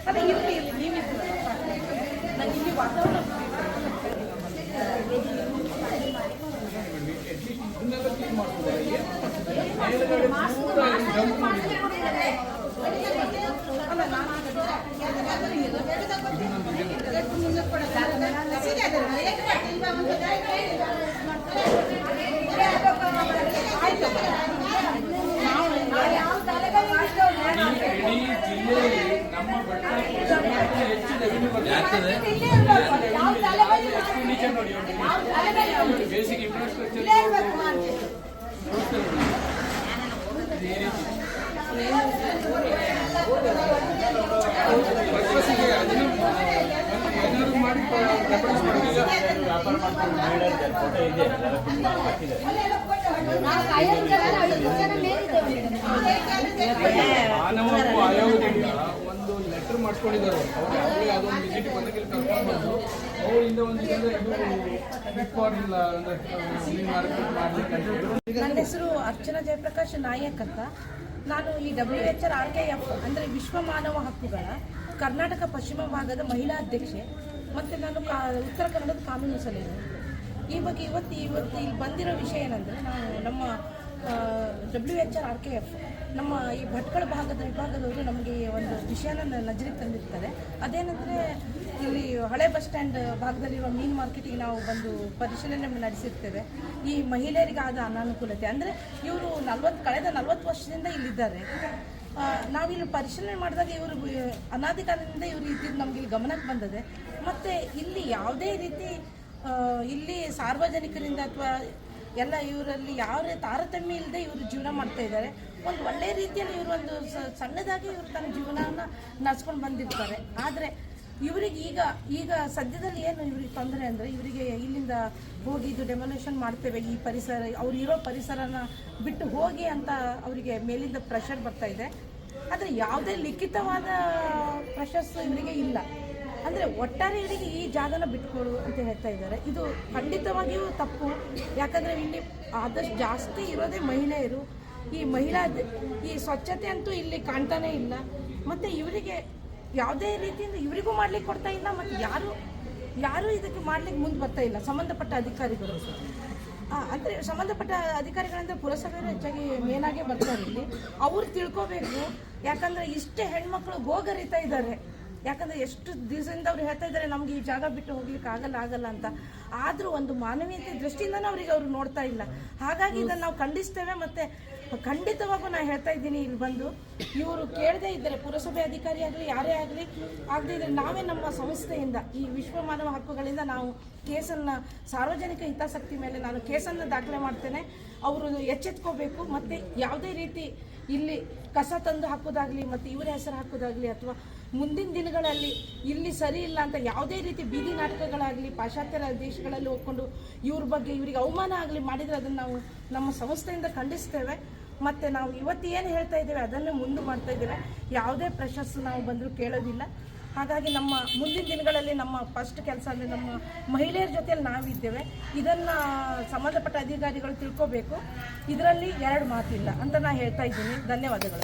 ಅದೇ ಇರಲಿ ನೀವಿದ್ದೀರಲ್ಲ ನನಗೆ ಇಲ್ಲಿ ವಾತಾವರಣ ಬೇಸಿಕ್ ಇನ್ಫ್ರಾಸ್ಟ್ರಕ್ಚರ್ ಏನಾದ್ರು ಮಾಡಿ ವ್ಯಾಪಾರ ಮಾನವ ಹಕ್ಕು ಆಯೋಗದಿಂದ ಒಂದು ಲೆಟರ್ ಮಾಡ್ಕೊಂಡಿದ್ದಾರೆ. ಅವರು ಯಾವುದೇ ಅದೊಂದು ವಿಸಿಟ್ ಬಂದಾಗ ಕರ್ಕೊಂಡು ಬಂದು ಅವರಿಂದ ಒಂದು ಇಲ್ಲ ನನ್ನ ಹೆಸರು ಅರ್ಚನಾ ಜಯಪ್ರಕಾಶ್ ನಾಯಕ್ ಅಂತ. ನಾನು ಈ WHRKF ಅಂದರೆ ವಿಶ್ವ ಮಾನವ ಹಕ್ಕುಗಳ ಕರ್ನಾಟಕ ಪಶ್ಚಿಮ ಭಾಗದ ಮಹಿಳಾ ಅಧ್ಯಕ್ಷೆ ಮತ್ತು ನಾನು ಉತ್ತರ ಕನ್ನಡದ ಕಾನೂನು ಸಲಹೆ. ಈ ಬಗ್ಗೆ ಇವತ್ತು ಇಲ್ಲಿ ಬಂದಿರೋ ವಿಷಯ ಏನಂದರೆ, ನಾವು ನಮ್ಮ WHRKF ನಮ್ಮ ಈ ಭಟ್ಕಳ ವಿಭಾಗದವರು ನಮಗೆ ಒಂದು ವಿಷಯನ ನಜರಿಗೆ ತಂದಿರ್ತಾರೆ. ಅದೇನೆಂದರೆ, ಇಲ್ಲಿ ಹಳೆ ಬಸ್ ಸ್ಟ್ಯಾಂಡ್ ಭಾಗದಲ್ಲಿರುವ ಮೀನು ಮಾರ್ಕೆಟಿಗೆ ನಾವು ಬಂದು ಪರಿಶೀಲನೆ ನಡೆಸಿರ್ತೇವೆ. ಈ ಮಹಿಳೆಯರಿಗಾದ ಅನಾನುಕೂಲತೆ ಅಂದರೆ ಇವರು ಕಳೆದ 40 ವರ್ಷದಿಂದ ಇಲ್ಲಿದ್ದಾರೆ. ನಾವಿಲ್ಲಿ ಪರಿಶೀಲನೆ ಮಾಡಿದಾಗ ಇವರು ಅನಾದಿ ಕಾಲದಿಂದ ಇವರು ಇದ್ದಿದ್ದು ನಮಗೆ ಇಲ್ಲಿ ಗಮನಕ್ಕೆ ಬಂದಿದೆ. ಮತ್ತು ಇಲ್ಲಿ ಯಾವುದೇ ರೀತಿ ಇಲ್ಲಿ ಸಾರ್ವಜನಿಕರಿಂದ ಅಥವಾ ಎಲ್ಲ ಇವರಲ್ಲಿ ಯಾವ ತಾರತಮ್ಯ ಇಲ್ಲದೆ ಇವರು ಜೀವನ ಮಾಡ್ತಾ ಇದ್ದಾರೆ. ಒಂದು ಒಳ್ಳೆಯ ರೀತಿಯಲ್ಲಿ ಇವರು ಒಂದು ಸಣ್ಣದಾಗಿ ಇವರು ತನ್ನ ಜೀವನವನ್ನು ನಡೆಸ್ಕೊಂಡು ಬಂದಿರ್ತಾರೆ. ಆದರೆ ಇವರಿಗೆ ಈಗ ಸದ್ಯದಲ್ಲಿ ಏನು ಇವ್ರಿಗೆ ತೊಂದರೆ ಅಂದರೆ, ಇವರಿಗೆ ಇಲ್ಲಿಂದ ಹೋಗಿ ಇದು ಡೆಮೊಲೇಷನ್ ಮಾಡ್ತೇವೆ, ಈ ಪರಿಸರ ಅವ್ರು ಇರೋ ಪರಿಸರನ ಬಿಟ್ಟು ಹೋಗಿ ಅಂತ ಅವರಿಗೆ ಮೇಲಿಂದ ಪ್ರೆಷರ್ ಬರ್ತಾ ಇದೆ. ಆದರೆ ಯಾವುದೇ ಲಿಖಿತವಾದ ಪ್ರೆಷರ್ಸ್ ಇವರಿಗೆ ಇಲ್ಲ. ಅಂದರೆ ಒಟ್ಟಾರೆ ಇವರಿಗೆ ಈ ಜಾಗನ ಬಿಟ್ಕೊಡು ಅಂತ ಹೇಳ್ತಾ ಇದ್ದಾರೆ. ಇದು ಖಂಡಿತವಾಗಿಯೂ ತಪ್ಪು. ಯಾಕಂದರೆ ಇಲ್ಲಿ ಆದಷ್ಟು ಜಾಸ್ತಿ ಇರೋದೇ ಮಹಿಳೆಯರು. ಈ ಸ್ವಚ್ಛತೆ ಅಂತೂ ಇಲ್ಲಿ ಕಾಣ್ತಾನೇ ಇಲ್ಲ. ಮತ್ತು ಇವರಿಗೆ ಯಾವುದೇ ರೀತಿಯಿಂದ ಇವರಿಗೂ ಮಾಡ್ಲಿಕ್ಕೆ ಕೊಡ್ತಾ ಇಲ್ಲ, ಮತ್ತು ಯಾರು ಇದಕ್ಕೆ ಮಾಡ್ಲಿಕ್ಕೆ ಮುಂದೆ ಬರ್ತಾ ಇಲ್ಲ ಸಂಬಂಧಪಟ್ಟ ಅಧಿಕಾರಿಗಳು. ಅಂದರೆ ಸಂಬಂಧಪಟ್ಟ ಅಧಿಕಾರಿಗಳಂದರೆ ಪುರಸಭೆಯವರು ಹೆಚ್ಚಾಗಿ ಮೇನಾಗೆ ಬರ್ತಾರೆ ಇಲ್ಲಿ. ಅವ್ರು ತಿಳ್ಕೋಬೇಕು. ಯಾಕಂದರೆ ಇಷ್ಟೇ ಹೆಣ್ಮಕ್ಳು ಗೋಗರಿತಾ ಇದ್ದಾರೆ. ಯಾಕಂದರೆ ಎಷ್ಟು ದಿವಸದಿಂದ ಅವ್ರು ಹೇಳ್ತಾ ಇದ್ದಾರೆ ನಮಗೆ ಈ ಜಾಗ ಬಿಟ್ಟು ಹೋಗ್ಲಿಕ್ಕೆ ಆಗಲ್ಲ ಅಂತ. ಆದರೂ ಒಂದು ಮಾನವೀಯತೆ ದೃಷ್ಟಿಯಿಂದನೂ ಅವ್ರು ನೋಡ್ತಾ ಇಲ್ಲ. ಹಾಗಾಗಿ ಇದನ್ನು ನಾವು ಖಂಡಿಸ್ತೇವೆ. ಮತ್ತು ಖಂಡಿತವಾಗೂ ನಾನು ಹೇಳ್ತಾ ಇದ್ದೀನಿ, ಇಲ್ಲಿ ಬಂದು ಇವರು ಕೇಳದೇ ಇದ್ದರೆ, ಪುರಸಭೆ ಅಧಿಕಾರಿ ಆಗಲಿ ಯಾರೇ ಆಗಲಿ ಆಗದೇ ಇದ್ದರೆ, ನಾವೇ ನಮ್ಮ ಸಂಸ್ಥೆಯಿಂದ ಈ ವಿಶ್ವ ಮಾನವ ಹಕ್ಕುಗಳಿಂದ ನಾವು ಕೇಸನ್ನು ಸಾರ್ವಜನಿಕ ಹಿತಾಸಕ್ತಿ ಮೇಲೆ ನಾನು ಕೇಸನ್ನು ದಾಖಲೆ ಮಾಡ್ತೇನೆ. ಅವರು ಎಚ್ಚೆತ್ಕೋಬೇಕು. ಮತ್ತು ಯಾವುದೇ ರೀತಿ ಇಲ್ಲಿ ಕಸ ತಂದು ಹಾಕೋದಾಗಲಿ ಮತ್ತು ಇವರ ಹೆಸರು ಹಾಕೋದಾಗಲಿ ಅಥವಾ ಮುಂದಿನ ದಿನಗಳಲ್ಲಿ ಇಲ್ಲಿ ಸರಿ ಇಲ್ಲ ಅಂತ ಯಾವುದೇ ರೀತಿ ಬೀದಿ ನಾಟಕಗಳಾಗಲಿ ಪಾಶ್ಚಾತ್ಯ ದೇಶಗಳಲ್ಲಿ ಹೋಗ್ಕೊಂಡು ಇವ್ರ ಬಗ್ಗೆ ಇವರಿಗೆ ಅವಮಾನ ಆಗಲಿ ಮಾಡಿದರೆ ಅದನ್ನು ನಾವು ನಮ್ಮ ಸಂಸ್ಥೆಯಿಂದ ಖಂಡಿಸ್ತೇವೆ. ಮತ್ತು ನಾವು ಇವತ್ತು ಏನು ಹೇಳ್ತಾ ಇದ್ದೇವೆ ಅದನ್ನೇ ಮುಂದೆ ಮಾಡ್ತಾ ಇದ್ದೇವೆ. ಯಾವುದೇ ಪ್ರಶಸ್ತಿ ನಾವು ಬಂದರೂ ಕೇಳೋದಿಲ್ಲ. ಹಾಗಾಗಿ ನಮ್ಮ ಮುಂದಿನ ದಿನಗಳಲ್ಲಿ ನಮ್ಮ ಫಸ್ಟ್ ಕೆಲಸ ಅಂದರೆ ನಮ್ಮ ಮಹಿಳೆಯರ ಜೊತೆಯಲ್ಲಿ ನಾವಿದ್ದೇವೆ. ಇದನ್ನು ಸಂಬಂಧಪಟ್ಟ ಅಧಿಕಾರಿಗಳು ತಿಳ್ಕೋಬೇಕು. ಇದರಲ್ಲಿ ಎರಡು ಮಾತಿಲ್ಲ ಅಂತ ನಾನು ಹೇಳ್ತಾ ಇದ್ದೀನಿ. ಧನ್ಯವಾದಗಳು.